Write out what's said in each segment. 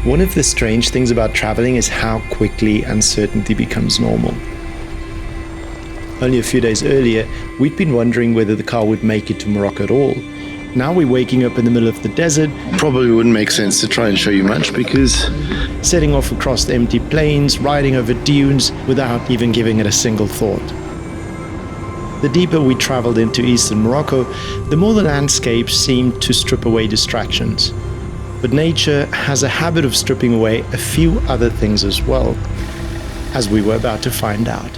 One of the strange things about traveling is how quickly uncertainty becomes normal. Only a few days earlier, we'd been wondering whether the car would make it to Morocco at all. Now we're waking up in the middle of the desert. Probably wouldn't make sense to try and show you much because... Setting off across the empty plains, riding over dunes without even giving it a single thought. The deeper we traveled into eastern Morocco, the more the landscape seemed to strip away distractions. But nature has a habit of stripping away a few other things as well, as we were about to find out.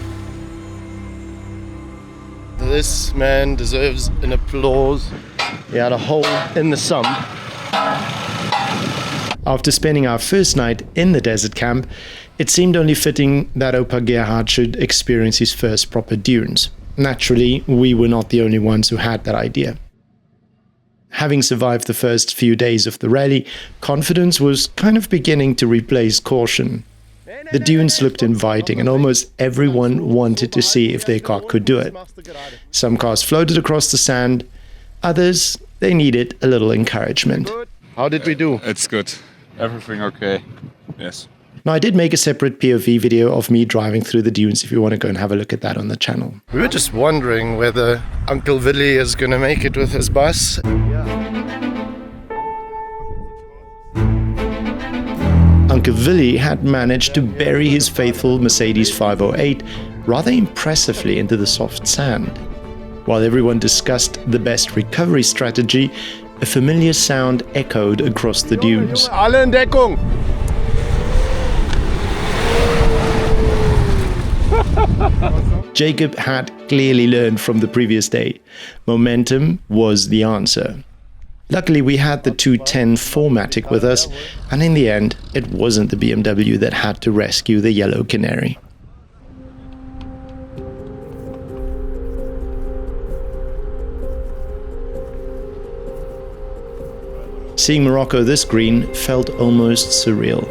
This man deserves an applause. He had a hole in the sump. After spending our first night in the desert camp, it seemed only fitting that Opa Gerhard should experience his first proper dunes. Naturally, we were not the only ones who had that idea. Having survived the first few days of the rally, confidence was kind of beginning to replace caution. The dunes looked inviting and almost everyone wanted to see if their car could do it. Some cars floated across the sand, others, they needed a little encouragement. How did we do? It's good. Everything okay. Yes. Now, I did make a separate POV video of me driving through the dunes if you want to go and have a look at that on the channel. We were just wondering whether Uncle Willy is going to make it with his bus. Uncle Willy had managed to bury his faithful Mercedes 508 rather impressively into the soft sand. While everyone discussed the best recovery strategy, a familiar sound echoed across the dunes. Alle in Deckung! Jacob had clearly learned from the previous day. Momentum was the answer. Luckily, we had the 210 4MATIC with us, and in the end, it wasn't the BMW that had to rescue the yellow canary. Seeing Morocco this green felt almost surreal.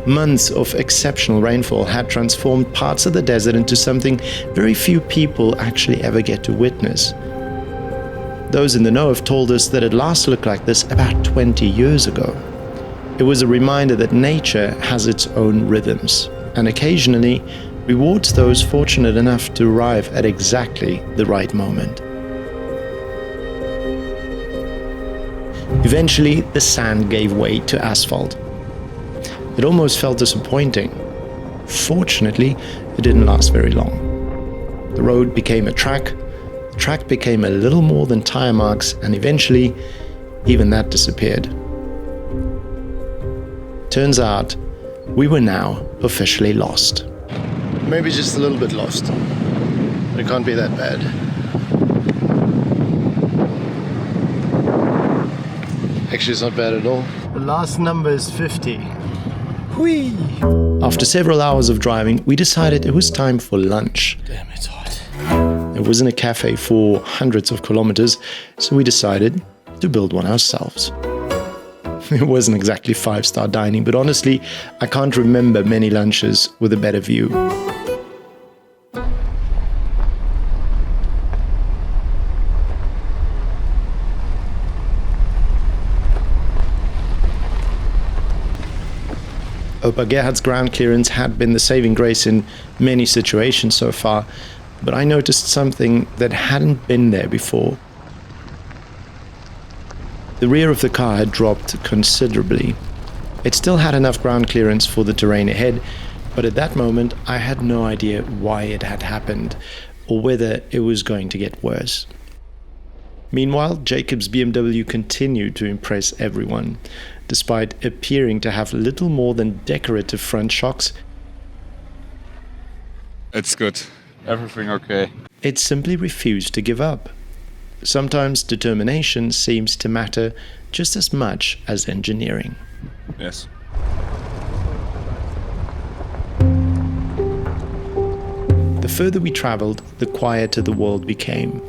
Months of exceptional rainfall had transformed parts of the desert into something very few people actually ever get to witness. Those in the know have told us that it last looked like this about 20 years ago. It was a reminder that nature has its own rhythms, and occasionally rewards those fortunate enough to arrive at exactly the right moment. Eventually, the sand gave way to asphalt. It almost felt disappointing. Fortunately, it didn't last very long. The road became a track, the track became a little more than tire marks, and eventually, even that disappeared. Turns out, we were now officially lost. Maybe just a little bit lost. But it can't be that bad. Actually, it's not bad at all. The last number is 50. Whee! After several hours of driving, we decided it was time for lunch. Damn, it's hot. It wasn't a cafe for hundreds of kilometers, so we decided to build one ourselves. It wasn't exactly five-star dining, but honestly, I can't remember many lunches with a better view. Opa Gerhard's ground clearance had been the saving grace in many situations so far, but I noticed something that hadn't been there before. The rear of the car had dropped considerably. It still had enough ground clearance for the terrain ahead, but at that moment I had no idea why it had happened, or whether it was going to get worse. Meanwhile, Jacob's BMW continued to impress everyone. Despite appearing to have little more than decorative front shocks, It's good. Everything okay. it simply refused to give up. Sometimes determination seems to matter just as much as engineering. Yes. The further we traveled, the quieter the world became.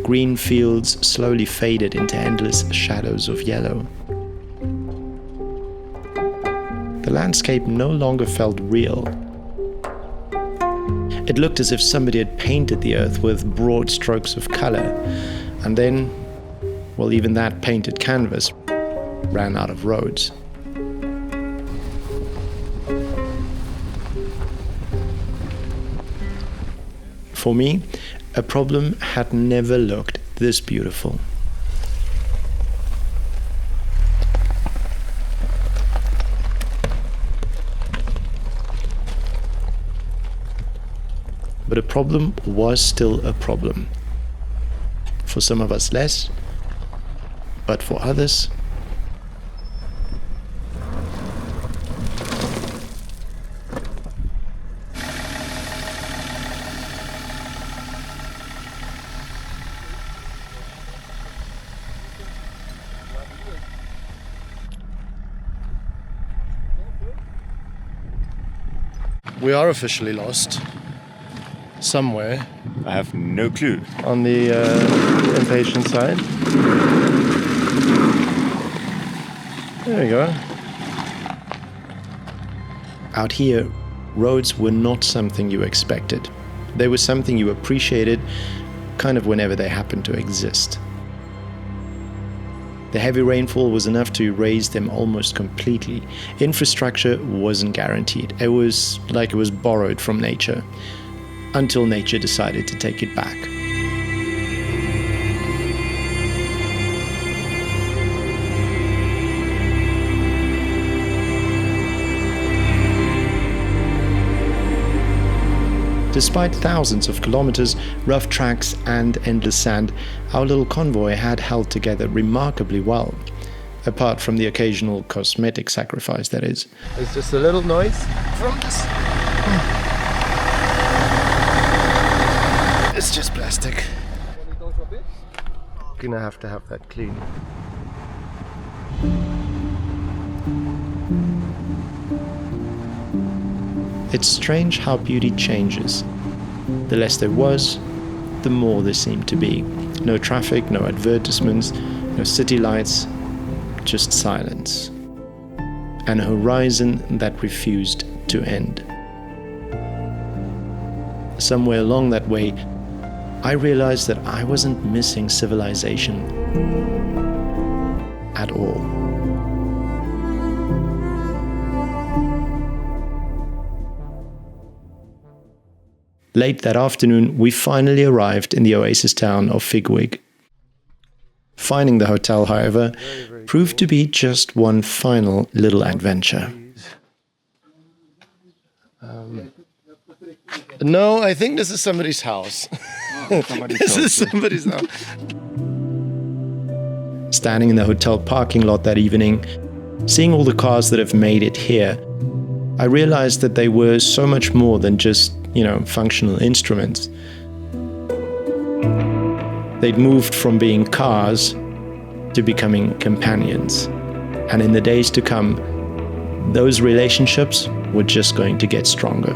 Green fields slowly faded into endless shadows of yellow. The landscape no longer felt real. It looked as if somebody had painted the earth with broad strokes of color, and then, well, even that painted canvas ran out of roads. For me, a problem had never looked this beautiful. But a problem was still a problem. For some of us less, but for others, we are officially lost. Somewhere I have no clue. on the impatient side. There you go. out here, roads were not something you expected. They were something you appreciated kind of whenever they happened to exist. The heavy rainfall was enough to erase them almost completely. Infrastructure wasn't guaranteed. It was like it was borrowed from nature, until nature decided to take it back. Despite thousands of kilometers, rough tracks and endless sand, our little convoy had held together remarkably well. Apart from the occasional cosmetic sacrifice, that is. It's just a little noise from this. It's just plastic. Gonna have to have that clean. It's strange how beauty changes. The less there was, the more there seemed to be. No traffic, no advertisements, no city lights, just silence. And a horizon that refused to end. Somewhere along that way, I realized that I wasn't missing civilization at all. Late that afternoon, we finally arrived in the oasis town of Figuig. Finding the hotel, however, proved to be just one final little adventure. No, I think this is somebody's house. This is somebody's house. Standing in the hotel parking lot that evening, seeing all the cars that have made it here, I realized that they were so much more than just, functional instruments. They'd moved from being cars to becoming companions. And in the days to come, those relationships were just going to get stronger.